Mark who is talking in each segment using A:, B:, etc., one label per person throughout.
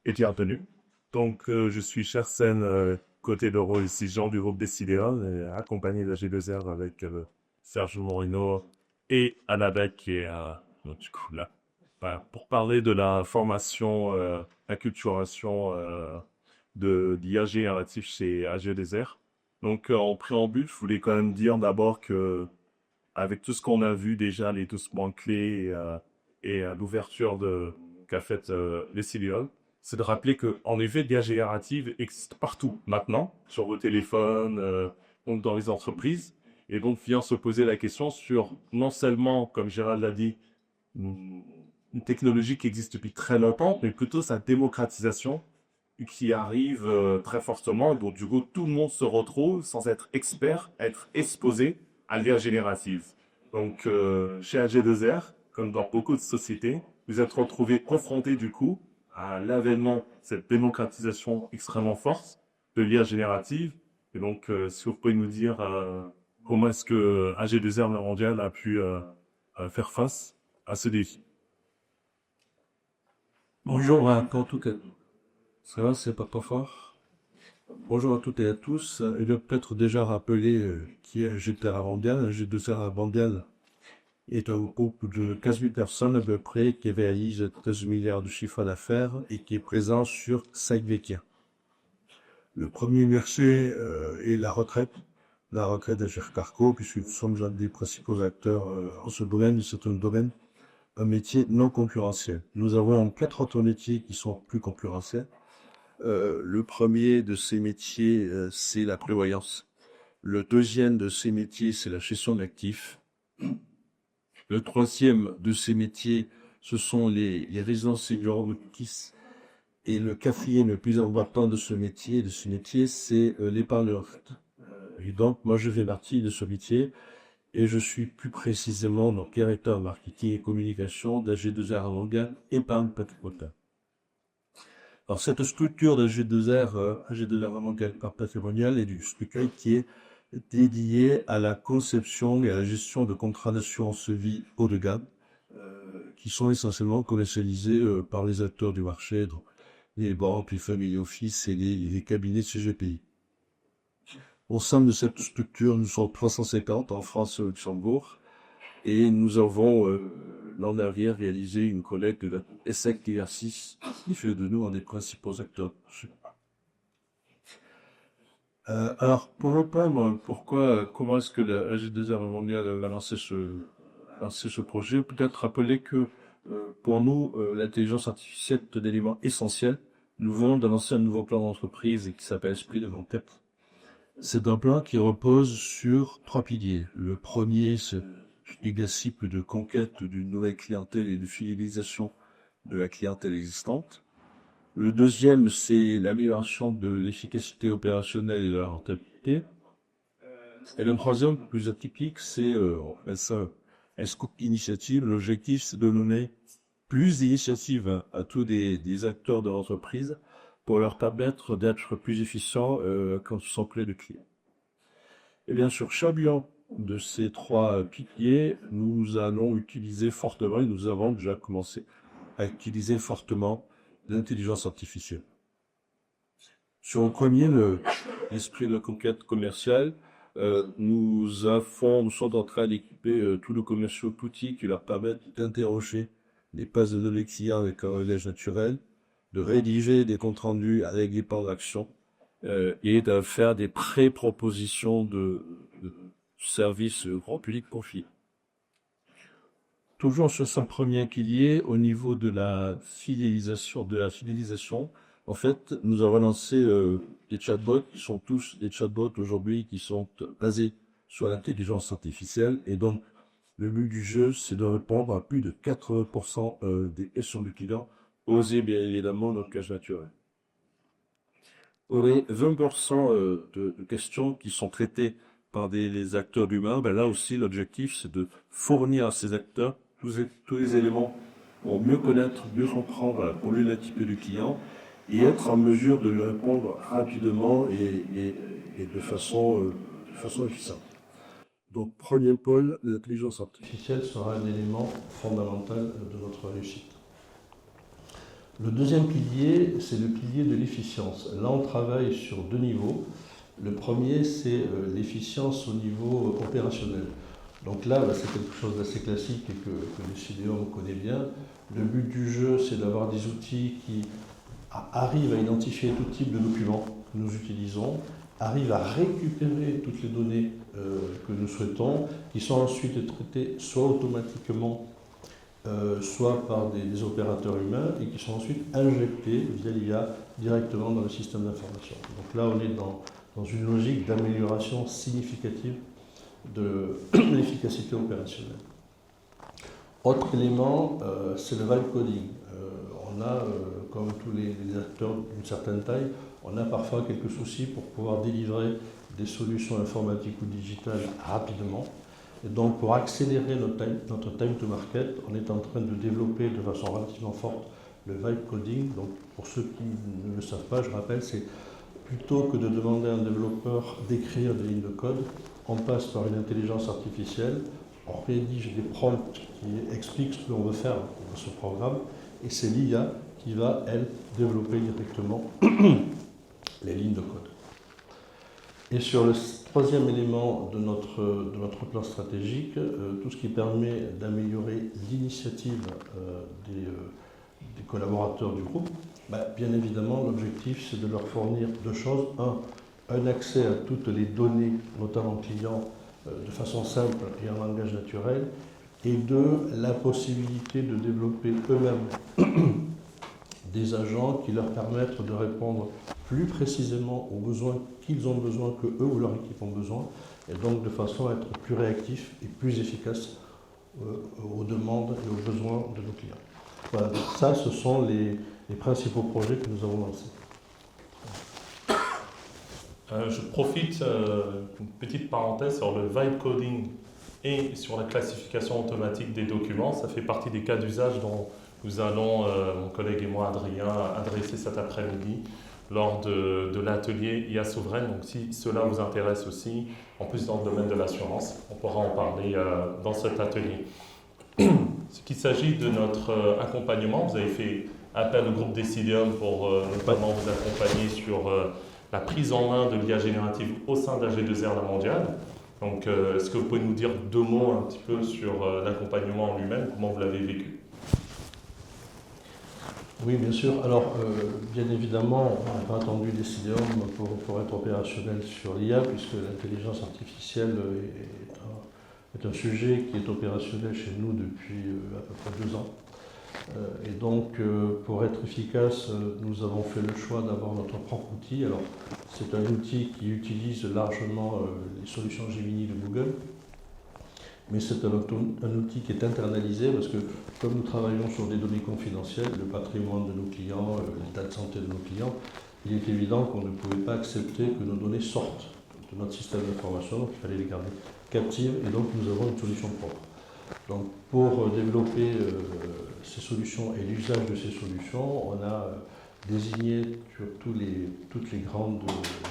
A: et bienvenue. Donc, je suis Chersen, côté de rôle ici, Jean du groupe Décidéal, accompagné de la G2R avec Serge Morino et Annabelle qui est donc, du coup là. Pour parler de la formation, acculturation de l'IA génératif chez AG2R. Donc, en préambule, je voulais quand même dire d'abord que avec tout ce qu'on a vu déjà, les 12 points clés et l'ouverture qu'a faite les Ciliol, c'est de rappeler que, en effet, l'IA générative existe partout maintenant, sur vos téléphones, donc dans les entreprises, et donc vient se poser la question sur non seulement, comme Gérald l'a dit, une technologie qui existe depuis très longtemps, mais plutôt sa démocratisation qui arrive très fortement, donc du coup tout le monde se retrouve sans être expert, être exposé à l'IA générative. Donc chez AG2R, comme dans beaucoup de sociétés, vous êtes retrouvés confrontés du coup à l'avènement, cette démocratisation extrêmement forte de l'IA générative. Et donc si vous pouvez nous dire comment est-ce que AG2R mondial a pu faire face à ce défi.
B: Bonjour à tout cas. Ça va, c'est pas fort. Bonjour à toutes et à tous. Il doit peut-être déjà rappeler qui est GTR Mondial. G2R Mondial est un groupe de 15 000 personnes à peu près qui réalise 13 milliards de chiffre d'affaires et qui est présent sur 5 métiers. Le premier verset est la retraite d'Agir Carco, puisque nous sommes un des principaux acteurs en ce domaine, c'est un domaine, un métier non concurrentiel. Nous avons 4 autres métiers qui sont plus concurrentiels. Le premier de ces métiers, c'est la prévoyance. Le deuxième de ces métiers, c'est la gestion d'actifs. Le troisième de ces métiers, ce sont les résidences seniors de KISS. Et le quatrième le plus important de ce métier, c'est l'épargne retraite. Et donc, moi, je fais partie de ce métier et je suis plus précisément donc directeur marketing et communication d'AG2R Mondial Épargne Patrimoniale. Alors, cette structure de G2R, AG2R Mondial Épargne Patrimoniale est une structure qui est dédiée à la conception et à la gestion de contrats d'assurance vie haut de gamme, qui sont essentiellement commercialisés par les acteurs du marché, donc les banques, les family office et les cabinets de CGPI. Au sein de cette structure, nous sommes 350 en France et au Luxembourg. Et nous avons, l'an dernier, réalisé une collecte de ESSEC TR6 qui fait de nous un des principaux acteurs. Alors, pour reprendre, comment est-ce que la G2R mondiale a lancé ce projet? Peut-être rappeler que pour nous, l'intelligence artificielle est un élément essentiel. Nous venons de lancer un nouveau plan d'entreprise qui s'appelle Esprit de Concept. C'est un plan qui repose sur 3 piliers. Le premier, c'est une cible de conquête d'une nouvelle clientèle et de fidélisation de la clientèle existante. Le deuxième, c'est l'amélioration de l'efficacité opérationnelle et de la rentabilité. Et le troisième, plus atypique, c'est un scoop initiative. L'objectif, c'est de donner plus d'initiatives à tous des acteurs de l'entreprise pour leur permettre d'être plus efficients quand ils sont près de clients. Et bien sur chacun de ces 3 piliers, nous allons utiliser fortement, et nous avons déjà commencé à utiliser fortement l'intelligence artificielle. Sur le premier, l'esprit de la conquête commerciale, nous sommes en train d'équiper tous nos commerciaux d'outils qui leur permettent d'interroger les bases de données clients avec un langage naturel, de rédiger des comptes rendus avec des plans d'action, et de faire des pré-propositions de services grand public profit. Toujours sur son premier pilier, au niveau de la fidélisation, en fait, nous avons lancé des chatbots qui sont tous des chatbots aujourd'hui qui sont basés sur l'intelligence artificielle. Et donc, le but du jeu, c'est de répondre à plus de 80% des questions du client, oser bien évidemment notre langage naturel. Oui, 20% de questions qui sont traitées par les acteurs humains, ben là aussi l'objectif c'est de fournir à ces acteurs tous les éléments pour mieux connaître, mieux comprendre la problématique du client et être en mesure de lui répondre rapidement et de façon efficiente. Donc premier pôle, l'intelligence artificielle sera un élément fondamental de notre réussite.
C: Le deuxième pilier, c'est le pilier de l'efficience. Là, on travaille sur deux niveaux. Le premier, c'est l'efficience au niveau opérationnel. Donc là, c'est quelque chose d'assez classique et que le CDOM connaît bien. Le but du jeu, c'est d'avoir des outils qui arrivent à identifier tout type de documents que nous utilisons, arrivent à récupérer toutes les données que nous souhaitons, qui sont ensuite traitées soit automatiquement, soit par des opérateurs humains, et qui sont ensuite injectées via l'IA directement dans le système d'information. Donc là, on est dans une logique d'amélioration significative de l'efficacité opérationnelle. Autre élément, c'est le vibe coding. On a, comme tous les acteurs d'une certaine taille, on a parfois quelques soucis pour pouvoir délivrer des solutions informatiques ou digitales rapidement. Et donc, pour accélérer notre time to market, on est en train de développer de façon relativement forte le vibe coding. Donc, pour ceux qui ne le savent pas, je rappelle, c'est plutôt que de demander à un développeur d'écrire des lignes de code, on passe par une intelligence artificielle, on rédige des prompts qui expliquent ce que l'on veut faire dans ce programme, et c'est l'IA qui va, elle, développer directement les lignes de code. Et sur le troisième élément de notre plan stratégique, tout ce qui permet d'améliorer l'initiative des collaborateurs du groupe, bien évidemment, l'objectif, c'est de leur fournir deux choses. Un accès à toutes les données, notamment clients, de façon simple et en langage naturel, et deux, la possibilité de développer eux-mêmes des agents qui leur permettent de répondre plus précisément aux besoins qu'ils ont besoin, que eux ou leur équipe ont besoin, et donc de façon à être plus réactifs et plus efficaces aux demandes et aux besoins de nos clients. Voilà, donc ça, ce sont les principaux projets que nous avons lancés.
D: Je profite d'une petite parenthèse sur le vibe coding et sur la classification automatique des documents. Ça fait partie des cas d'usage dont nous allons, mon collègue et moi, Adrien, adresser cet après-midi lors de l'atelier IA Souveraine. Donc si cela vous intéresse aussi, en plus dans le domaine de l'assurance, on pourra en parler dans cet atelier. Ce qu'il s'agit de notre accompagnement, vous avez fait appel au groupe Decidium pour notamment vous accompagner sur la prise en main de l'IA générative au sein de la G2R La Mondiale. Donc, est-ce que vous pouvez nous dire deux mots un petit peu sur l'accompagnement en lui-même, comment vous l'avez vécu?
C: Oui, bien sûr. Alors, bien évidemment, on n'a pas attendu Decidium pour être opérationnel sur l'IA, puisque l'intelligence artificielle est un sujet qui est opérationnel chez nous depuis à peu près 2 ans. Et donc, pour être efficace, nous avons fait le choix d'avoir notre propre outil. Alors, c'est un outil qui utilise largement les solutions Gemini de Google, mais c'est un outil qui est internalisé parce que, comme nous travaillons sur des données confidentielles, le patrimoine de nos clients, l'état de santé de nos clients, il est évident qu'on ne pouvait pas accepter que nos données sortent de notre système d'information, donc il fallait les garder captives, et donc nous avons une solution propre. Donc, pour développer ces solutions et l'usage de ces solutions, on a désigné sur toutes les grandes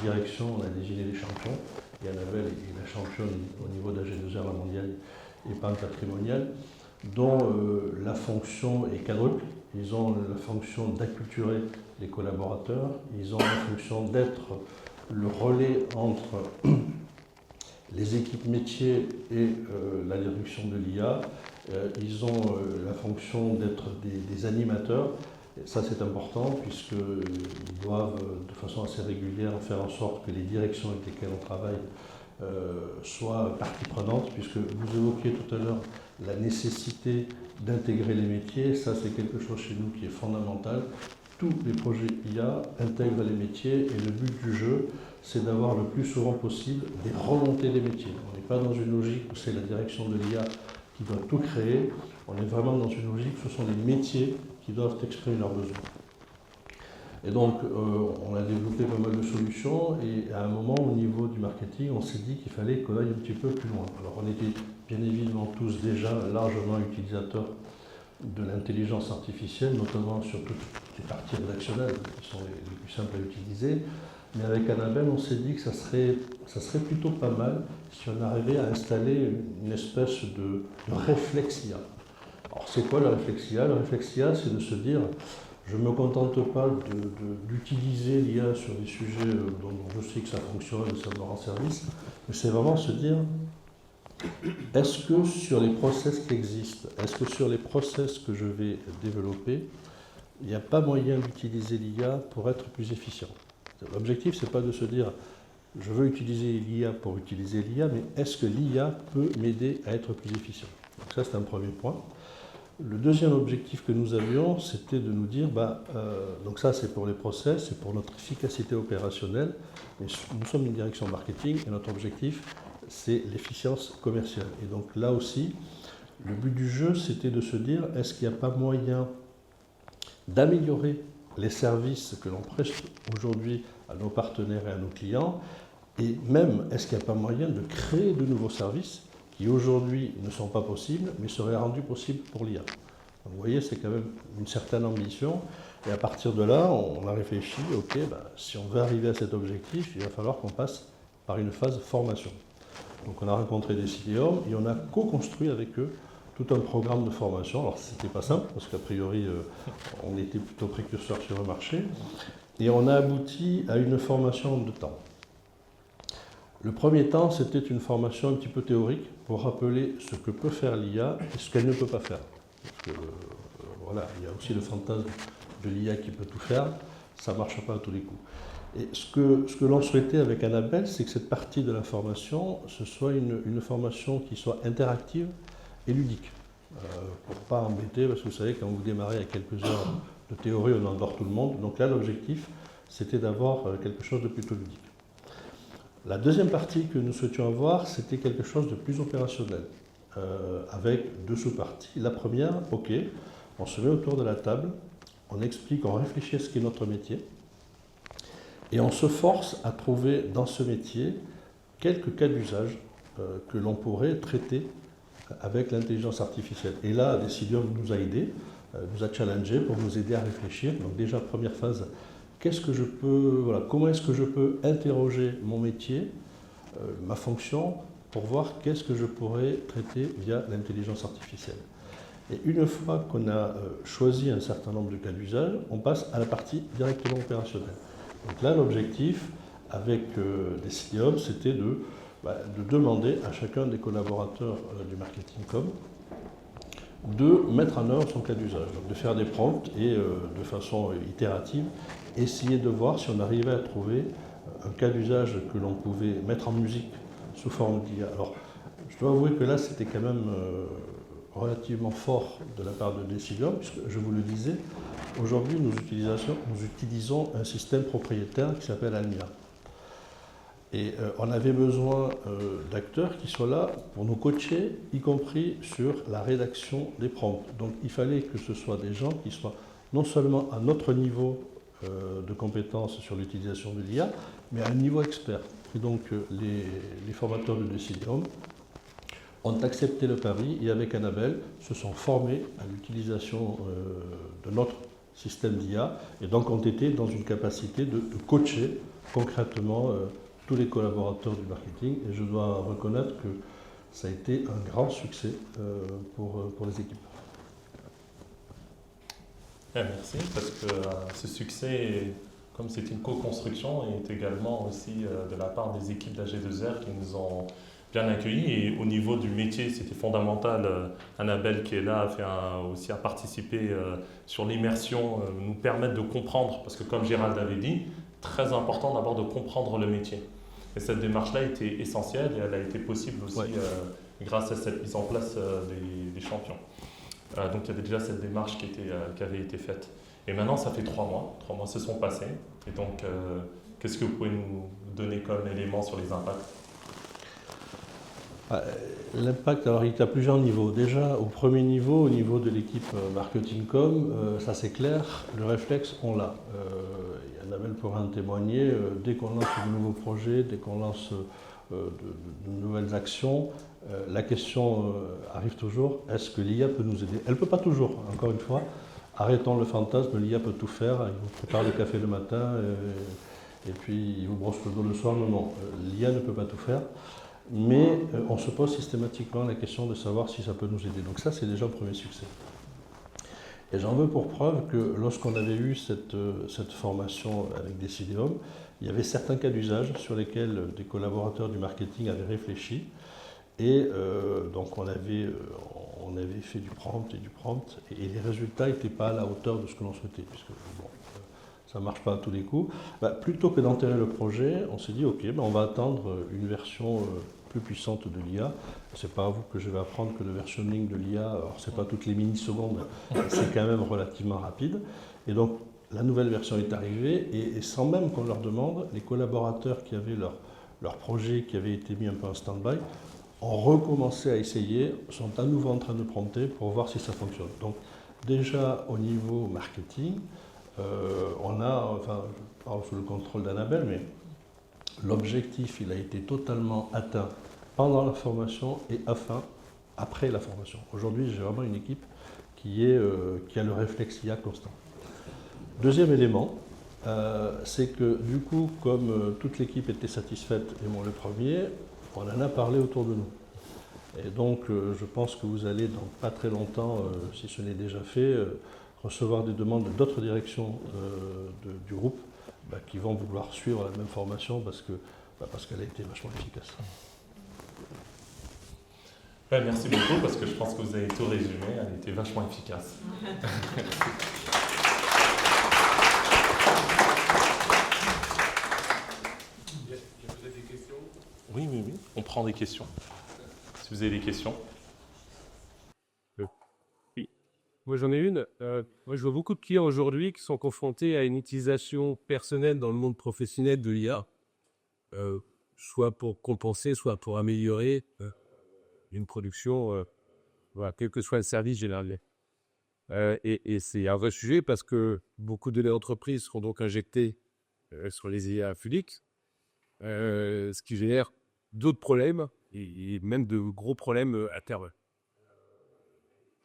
C: directions, on a désigné des champions. Et Annabelle est la championne au niveau de la G2R La Mondiale et Pan Patrimonial, dont la fonction est quadruple. Ils ont la fonction d'acculturer les collaborateurs, ils ont la fonction d'être le relais entre les équipes métiers et la direction de l'IA. Ils ont la fonction d'être des animateurs. Et ça, c'est important, puisqu'ils doivent, de façon assez régulière, faire en sorte que les directions avec lesquelles on travaille soient partie prenante, puisque vous évoquiez tout à l'heure la nécessité d'intégrer les métiers. Ça, c'est quelque chose chez nous qui est fondamental. Tous les projets IA intègrent les métiers, et le but du jeu, c'est d'avoir le plus souvent possible des remontées des métiers. On n'est pas dans une logique où c'est la direction de l'IA qui doit tout créer. On est vraiment dans une logique où ce sont les métiers qui doivent exprimer leurs besoins. Et donc, on a développé pas mal de solutions, et à un moment, au niveau du marketing, on s'est dit qu'il fallait qu'on aille un petit peu plus loin. Alors, on était bien évidemment tous déjà largement utilisateurs de l'intelligence artificielle, notamment sur toutes les parties rédactionnelles qui sont les plus simples à utiliser. Mais avec Annabelle, on s'est dit que ça serait plutôt pas mal si on arrivait à installer une espèce de réflexe IA. Alors, c'est quoi le réflexe IA? Le réflexe IA, c'est de se dire, Je ne me contente pas d'utiliser l'IA sur des sujets dont je sais que ça fonctionne et ça me rend service, mais c'est vraiment se dire, est-ce que sur les process qui existent, est-ce que sur les process que je vais développer, il n'y a pas moyen d'utiliser l'IA pour être plus efficient? L'objectif, ce n'est pas de se dire, je veux utiliser l'IA pour utiliser l'IA, mais est-ce que l'IA peut m'aider à être plus efficient? Donc ça, c'est un premier point. Le deuxième objectif que nous avions, c'était de nous dire, donc ça c'est pour les process, c'est pour notre efficacité opérationnelle, mais nous sommes une direction marketing et notre objectif, c'est l'efficience commerciale. Et donc là aussi, le but du jeu, c'était de se dire, est-ce qu'il n'y a pas moyen d'améliorer les services que l'on prête aujourd'hui à nos partenaires et à nos clients, et même, est-ce qu'il n'y a pas moyen de créer de nouveaux services qui aujourd'hui ne sont pas possibles, mais seraient rendus possibles pour l'IA. Vous voyez, c'est quand même une certaine ambition, et à partir de là, on a réfléchi, ok, si on veut arriver à cet objectif, il va falloir qu'on passe par une phase formation. Donc on a rencontré des CDOM et on a co-construit avec eux tout un programme de formation. Alors c'était pas simple, parce qu'a priori, on était plutôt précurseurs sur le marché, et on a abouti à une formation de temps. Le premier temps, c'était une formation un petit peu théorique pour rappeler ce que peut faire l'IA et ce qu'elle ne peut pas faire. Parce que, voilà, il y a aussi le fantasme de l'IA qui peut tout faire, ça ne marche pas à tous les coups. Et ce que l'on souhaitait avec Annabelle, c'est que cette partie de la formation, ce soit une formation qui soit interactive et ludique. Pour ne pas embêter, parce que vous savez, quand vous démarrez à quelques heures de théorie, on endort tout le monde. Donc là, l'objectif, c'était d'avoir quelque chose de plutôt ludique. La deuxième partie que nous souhaitions avoir, c'était quelque chose de plus opérationnel, avec deux sous-parties. La première, ok, on se met autour de la table, on explique, on réfléchit à ce qu'est notre métier, et on se force à trouver dans ce métier quelques cas d'usage que l'on pourrait traiter avec l'intelligence artificielle. Et là, Decidium nous a aidés, nous a challengés pour nous aider à réfléchir. Donc déjà, première phase, comment est-ce que je peux interroger mon métier, ma fonction, pour voir qu'est-ce que je pourrais traiter via l'intelligence artificielle. Et une fois qu'on a choisi un certain nombre de cas d'usage, on passe à la partie directement opérationnelle. Donc là, l'objectif avec Decidium, c'était de demander à chacun des collaborateurs du marketing com de mettre en œuvre son cas d'usage, de faire des prompts et de façon itérative, essayer de voir si on arrivait à trouver un cas d'usage que l'on pouvait mettre en musique sous forme d'IA. Alors, je dois avouer que là, c'était quand même relativement fort de la part de Decidium, puisque je vous le disais, aujourd'hui, nous utilisons un système propriétaire qui s'appelle Almia. Et on avait besoin d'acteurs qui soient là pour nous coacher, y compris sur la rédaction des prompts. Donc il fallait que ce soit des gens qui soient non seulement à notre niveau de compétences sur l'utilisation de l'IA, mais à un niveau expert. Et donc les formateurs de Decidium ont accepté le pari et avec Annabelle se sont formés à l'utilisation de notre système d'IA et donc ont été dans une capacité de coacher concrètement tous les collaborateurs du marketing, et je dois reconnaître que ça a été un grand succès pour les équipes.
D: Merci, parce que ce succès, comme c'est une co-construction, est également aussi de la part des équipes d'AG2R qui nous ont bien accueillis. Et au niveau du métier, c'était fondamental. Annabelle, qui est là, aussi a participé sur l'immersion, nous permettre de comprendre, parce que comme Gérald avait dit, très important d'abord de comprendre le métier. Et cette démarche-là était essentielle et elle a été possible aussi grâce à cette mise en place des champions. Donc il y avait déjà cette démarche qui avait été faite. Et maintenant, ça fait 3 mois. 3 mois se sont passés. Et donc, qu'est-ce que vous pouvez nous donner comme élément sur les impacts ?
C: L'impact, alors il est à plusieurs niveaux. Déjà, au premier niveau, au niveau de l'équipe marketing com, ça c'est clair, le réflexe, on l'a. Annabelle pourra en témoigner, dès qu'on lance de nouveaux projets, dès qu'on lance de nouvelles actions, la question arrive toujours, est-ce que l'IA peut nous aider? Elle ne peut pas toujours, encore une fois. Arrêtons le fantasme, l'IA peut tout faire, il vous prépare le café le matin et puis il vous brosse le dos le soir. Non, l'IA ne peut pas tout faire. Mais on se pose systématiquement la question de savoir si ça peut nous aider. Donc ça, c'est déjà le premier succès. Et j'en veux pour preuve que lorsqu'on avait eu cette formation avec Decideum, il y avait certains cas d'usage sur lesquels des collaborateurs du marketing avaient réfléchi. Et donc on avait fait du prompt, et les résultats n'étaient pas à la hauteur de ce que l'on souhaitait, puisque bon, ça ne marche pas à tous les coups. Plutôt que d'enterrer le projet, on s'est dit ok, on va attendre une version plus puissante de l'IA. C'est pas à vous que je vais apprendre que le versionning de l'IA, alors c'est pas toutes les millisecondes, c'est quand même relativement rapide. Et donc la nouvelle version est arrivée, et sans même qu'on leur demande, les collaborateurs qui avaient leur projet qui avait été mis un peu en stand-by ont recommencé à essayer, sont à nouveau en train de prompter pour voir si ça fonctionne. Donc déjà au niveau marketing, on a, enfin, je parle sous le contrôle d'Annabelle, mais l'objectif il a été totalement atteint pendant la formation et après la formation. Aujourd'hui, j'ai vraiment une équipe qui a le réflexe IA constant. Deuxième élément, c'est que du coup, comme toute l'équipe était satisfaite, et moi le premier, on en a parlé autour de nous. Et donc, je pense que vous allez, dans pas très longtemps, si ce n'est déjà fait, recevoir des demandes d'autres directions du groupe qui vont vouloir suivre la même formation parce qu'elle a été vachement efficace.
D: Merci beaucoup, parce que je pense que vous avez tout résumé, elle était vachement efficace. Oui, on prend des questions. Si vous avez des questions.
E: Oui. Moi, j'en ai une. Moi, je vois beaucoup de clients aujourd'hui qui sont confrontés à une utilisation personnelle dans le monde professionnel de l'IA, soit pour compenser, soit pour améliorer une production, voilà, quel que soit le service général. Et c'est un vrai sujet parce que beaucoup de entreprises seront donc injectées sur les IA publiques, ce qui génère d'autres problèmes et même de gros problèmes à terme.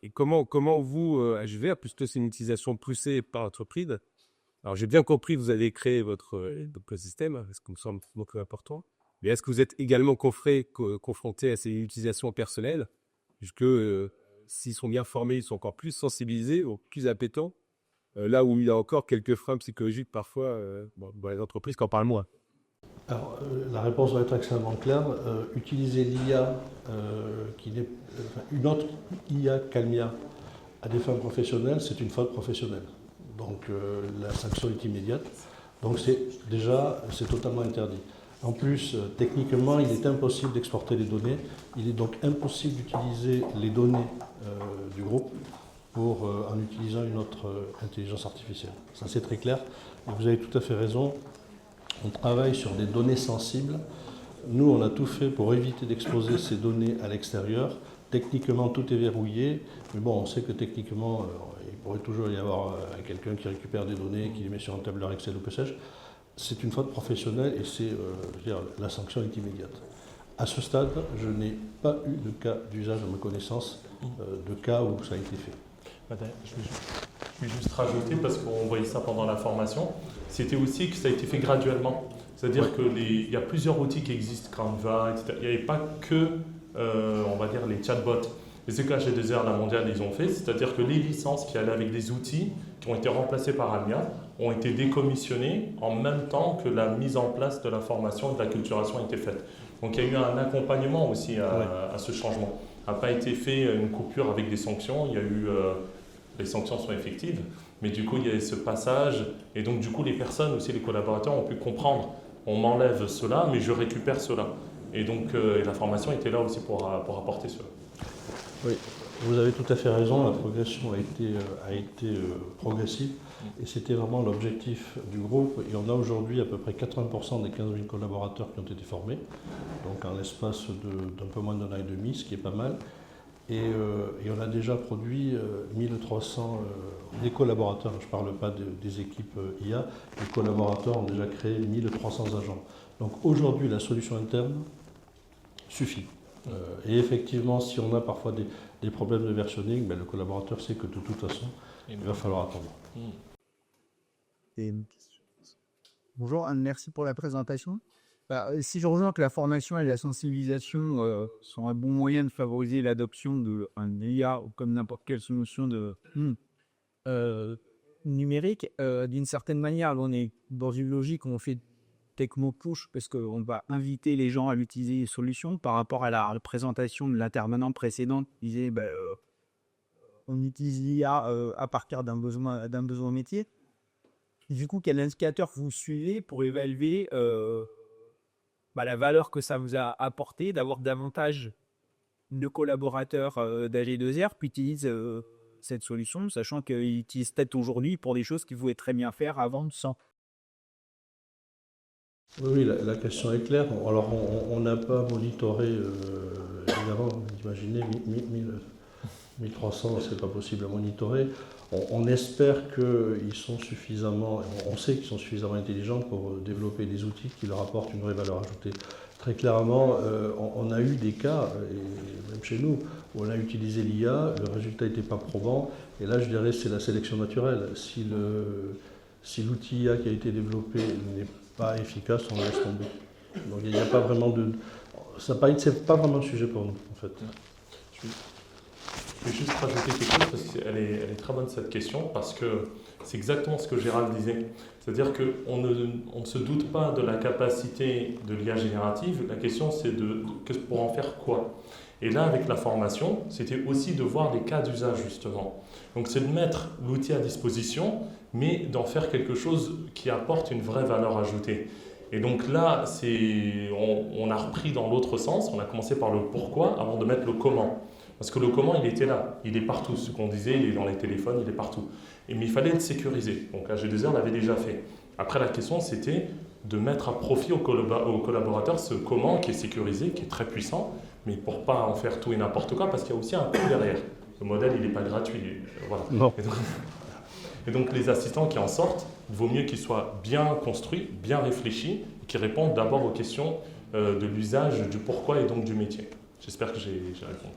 E: Et comment vous, HVR, puisque c'est une utilisation poussée par l'entreprise, alors j'ai bien compris que vous avez créé votre écosystème, ce qui me semble beaucoup important, mais est-ce que vous êtes également confronté à ces utilisations personnelles, puisque s'ils sont bien formés, ils sont encore plus sensibilisés, ou plus appétents, là où il y a encore quelques freins psychologiques parfois dans les entreprises qui en parlent moins.
C: Alors, la réponse va être extrêmement claire. Utiliser l'IA, une autre IA qu'Almia, à des fins professionnelles, c'est une faute professionnelle. Donc, la sanction est immédiate. Donc, c'est totalement interdit. En plus, techniquement, il est impossible d'exporter les données. Il est donc impossible d'utiliser les données du groupe en utilisant une autre intelligence artificielle. Ça, c'est très clair. Et vous avez tout à fait raison. On travaille sur des données sensibles. Nous, on a tout fait pour éviter d'exposer ces données à l'extérieur. Techniquement, tout est verrouillé. Mais bon, on sait que techniquement, il pourrait toujours y avoir quelqu'un qui récupère des données, qui les met sur un tableur Excel ou que sais-je. C'est une faute professionnelle et la sanction est immédiate. À ce stade, je n'ai pas eu de cas d'usage, à ma connaissance, de cas où ça a été fait.
D: Je vais juste rajouter, parce qu'on voyait ça pendant la formation, c'était aussi que ça a été fait graduellement. C'est-à-dire qu'il y a plusieurs outils qui existent, Canva, etc. Il n'y avait pas que, on va dire, les chatbots. Et c'est que G2R, la mondiale, ils ont fait. C'est-à-dire que les licences qui allaient avec des outils qui ont été remplacés par Almia ont été décommissionnées en même temps que la mise en place de la formation et de la culturation a été faite. Donc il y a eu un accompagnement aussi à ce changement. Il n'a pas été fait une coupure avec des sanctions. Il y a eu... les sanctions sont effectives, mais du coup, il y a ce passage, et donc du coup, les personnes aussi, les collaborateurs ont pu comprendre, on m'enlève cela, mais je récupère cela. Et donc, la formation était là aussi pour apporter cela.
C: Oui, vous avez tout à fait raison, la progression a été progressive, et c'était vraiment l'objectif du groupe, et on a aujourd'hui à peu près 80% des 15 000 collaborateurs qui ont été formés, donc en l'espace d'un peu moins d'un an et demi, ce qui est pas mal. Et on a déjà produit 1300, des collaborateurs, je ne parle pas des équipes IA, les collaborateurs ont déjà créé 1300 agents. Donc aujourd'hui, la solution interne suffit. Et effectivement, si on a parfois des problèmes de versionning, le collaborateur sait que de toute façon, il va falloir attendre.
F: Bonjour, merci pour la présentation. Si je rejoins que la formation et la sensibilisation sont un bon moyen de favoriser l'adoption d'un IA comme n'importe quelle solution numérique. D'une certaine manière, on est dans une logique où on fait techno-push parce qu'on va inviter les gens à utiliser les solutions par rapport à la présentation de l'intervenant précédent qui disait on utilise l'IA à partir d'un besoin métier. Du coup, quel indicateur vous suivez pour évaluer la valeur que ça vous a apporté d'avoir davantage de collaborateurs d'AG2R qui utilisent cette solution, sachant qu'ils utilisent peut-être aujourd'hui pour des choses qu'ils pouvaient très bien faire avant sans.
C: Oui, la question est claire. Alors, on n'a pas monitoré, évidemment, vous imaginez, 1300, c'est pas possible à monitorer. On espère qu'ils sont suffisamment, on sait qu'ils sont suffisamment intelligents pour développer des outils qui leur apportent une vraie valeur ajoutée. Très clairement, on a eu des cas, et même chez nous, où on a utilisé l'IA, le résultat n'était pas probant, et là, je dirais, c'est la sélection naturelle. Si l'outil IA qui a été développé n'est pas efficace, on laisse tomber. Donc il n'y a pas vraiment de... C'est pas vraiment le sujet pour nous, en fait.
D: Je vais juste rajouter quelque chose parce qu'elle est très bonne cette question, parce que c'est exactement ce que Gérald disait. C'est-à-dire qu'on ne se doute pas de la capacité de l'IA générative. La question, c'est pour en faire quoi? Et là, avec la formation, c'était aussi de voir des cas d'usage, justement. Donc, c'est de mettre l'outil à disposition, mais d'en faire quelque chose qui apporte une vraie valeur ajoutée. Et donc là, on a repris dans l'autre sens. On a commencé par le pourquoi avant de mettre le comment. Parce que le comment, il était là, il est partout. Ce qu'on disait, il est dans les téléphones, il est partout. Mais il fallait le sécuriser. Donc AG2R l'avait déjà fait. Après, la question, c'était de mettre à profit aux collaborateurs ce comment qui est sécurisé, qui est très puissant, mais pour ne pas en faire tout et n'importe quoi, parce qu'il y a aussi un coût derrière. Le modèle, il n'est pas gratuit. Voilà.
C: Non.
D: Et donc, les assistants qui en sortent, il vaut mieux qu'ils soient bien construits, bien réfléchis, et qu'ils répondent d'abord aux questions de l'usage, du pourquoi et donc du métier. J'espère que j'ai répondu.